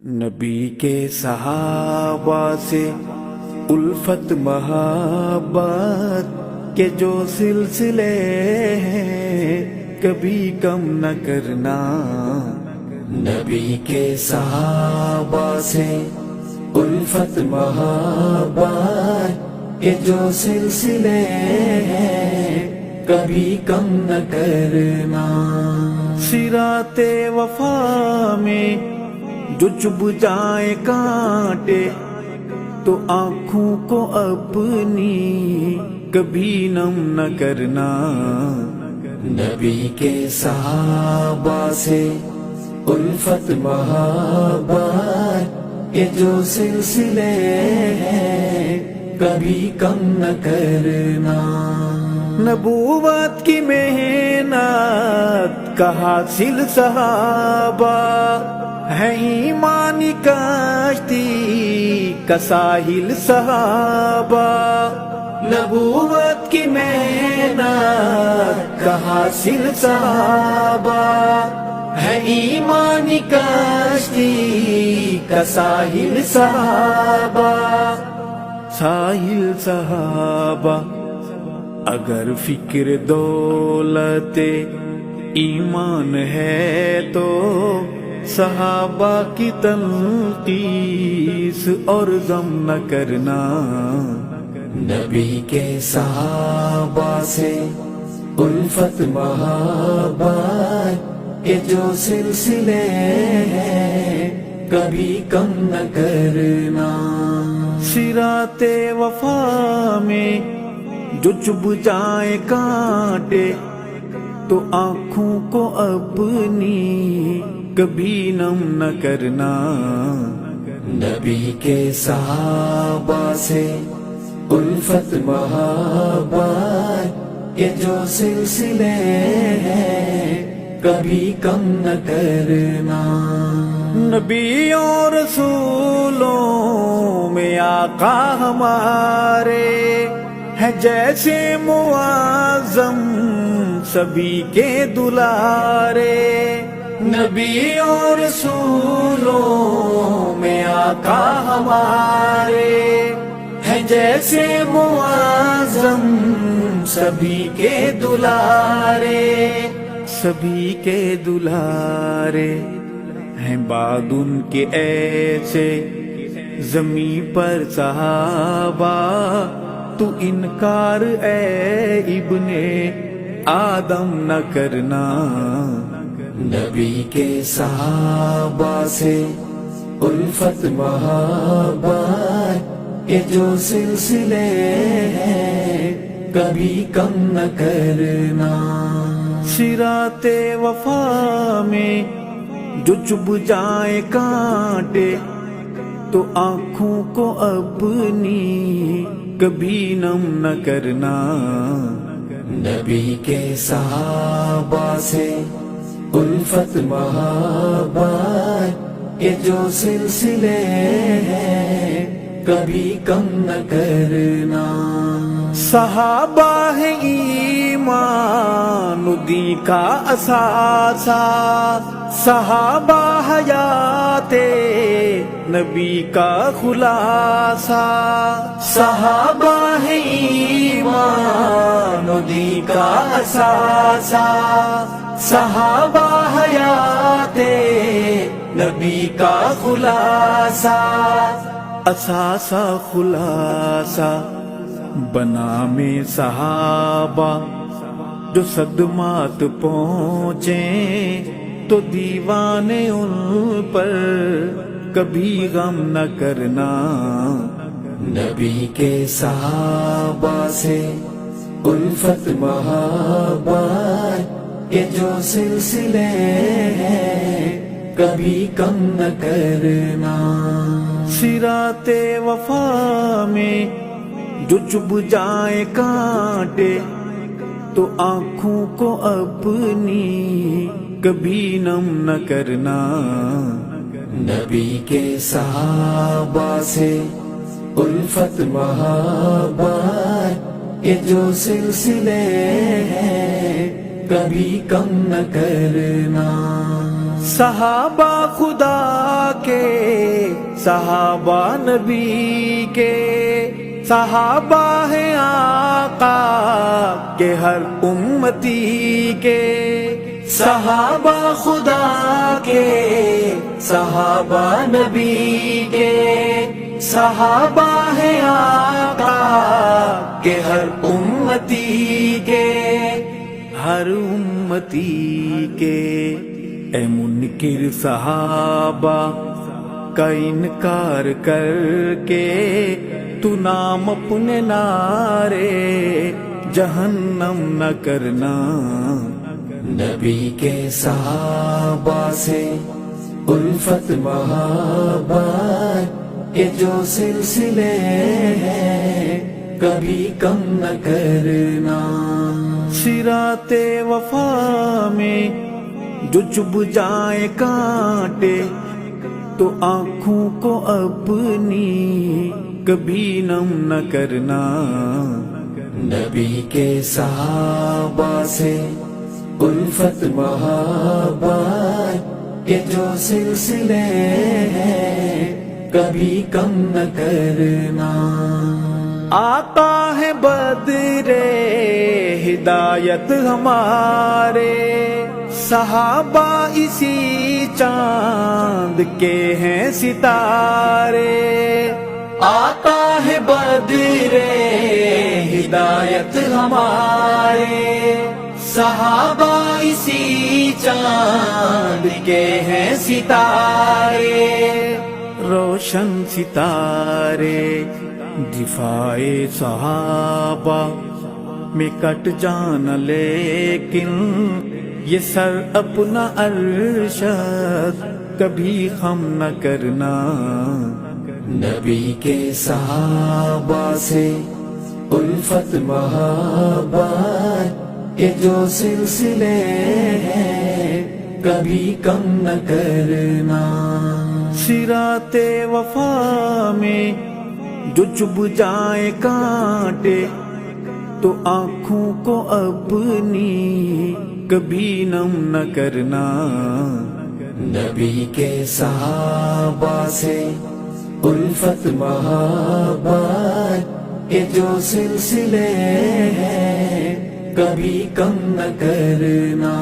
نبی کے صحابہ سے الفت محبت کے جو سلسلے ہیں کبھی کم نہ کرنا. نبی کے صحابہ سے الفت محبت کے جو سلسلے ہیں کبھی کم نہ کرنا. صراط وفا میں جو چبھ جائے کانٹے تو آنکھوں کو اپنی کبھی نم نہ کرنا. نبی کے صحابہ سے الفت محبت کے جو سلسلے ہیں کبھی کم نہ کرنا. نبوت کی محنت کا حاصل صحابہ ہے ایمانی کشتی کا ساحل صحابہ. نبوت کی محنت کا حاصل صحابہ ہے ایمانی کشتی کا ساحل صحابہ. ساحل صحابہ اگر فکر دولت ایمان ہے تو صحابہ کی تنقیس اور ذم نہ کرنا. نبی کے صحابہ سے الفت محبت کے جو سلسلے ہیں کبھی کم نہ کرنا. صراط وفا میں جو چبھ جائے کانٹے تو آنکھوں کو اپنی کبھی نم نہ کرنا. نبی کے صحابہ سے الفت محبت کے جو سلسلے ہیں کبھی کم نہ کرنا. نبیوں رسولوں میں آقا ہمارے ہے جیسے معظم سبھی کے دلارے. نبیوں رسولوں میں آقا ہمارے ہے جیسے معظم سبھی کے دلارے. سبھی کے دلارے ہیں بعد ان کے ایسے زمین پر صحابہ تو انکار اے ابن آدم نہ کرنا. نبی کے صحابہ سے الفت محبت کے جو سلسلے ہیں کبھی کم نہ کرنا. صراط وفا میں جو چبھ جائے کانٹے تو آنکھوں کو اپنی کبھی نم نہ کرنا. نبی کے صحابہ سے الفت محبت کے جو سلسلے ہیں کبھی کم نہ کرنا. صحابہ ہے ایمان دین کا اثاثہ صحابہ حیات نبی کا خلاصہ. صحابہ ہے ایمان دین کا اثاثہ صحابہ حیات نبی کا خلاصہ. اثاثہ خلاصہ بنا میں صحابہ جو صدمات پہنچیں تو دیوانے ان پر کبھی غم نہ کرنا. نبی کے صحابہ سے الفت محبت کے جو سلسلے ہیں کبھی کم نہ کرنا. صراط وفا میں جو چبھ جائے کانٹے تو آنکھوں کو اپنی کبھی نم نہ کرنا. نبی کے صحابہ سے الفت محبت کے جو سلسلے ہیں کبھی کم نہ کرنا. صحابہ خدا کے صحابہ نبی کے، صحابہ ہیں آقا کے ہر امتی کے، صحابہ خدا کے، صحابہ نبی کے، صحابہ ہیں آقا کے ہر امتی کے، ہر امتی کے۔ اے منکر صحابہ کا انکار کر کے تو نام اپنے نارے جہنم نہ کرنا۔ نبی کے صحابہ سے الفت محبت کے جو سلسلے ہیں کبھی کم نہ کرنا۔ صراط وفا میں جو چبھ جائے کانٹے تو آنکھوں کو اپنی کبھی نم نہ کرنا۔ نبی کے صحابہ سے الفت محبت کے جو سلسلے ہیں کبھی کم نہ کرنا۔ آقا ہے بدر ہدایت ہمارے، صحابہ اسی چاند کے ہیں ستارے۔ آقا ہے بدر ہدایت ہمارے، صحابہ اسی چاند کے ہیں ستارے۔ روشن ستارے دفاع صحابہ میں کٹ جانا، لیکن یہ سر اپنا ارشد کبھی خم نہ کرنا۔ نبی کے صحابہ سے الفت محبت کے جو سلسلے ہیں کبھی کم نہ کرنا۔ صراط وفا میں جو چبھ جائے کانٹے تو آنکھوں کو اپنی کبھی نم نہ کرنا۔ نبی کے صحابہ سے الفت محبت کے جو سلسلے ہیں کبھی کم نہ کرنا۔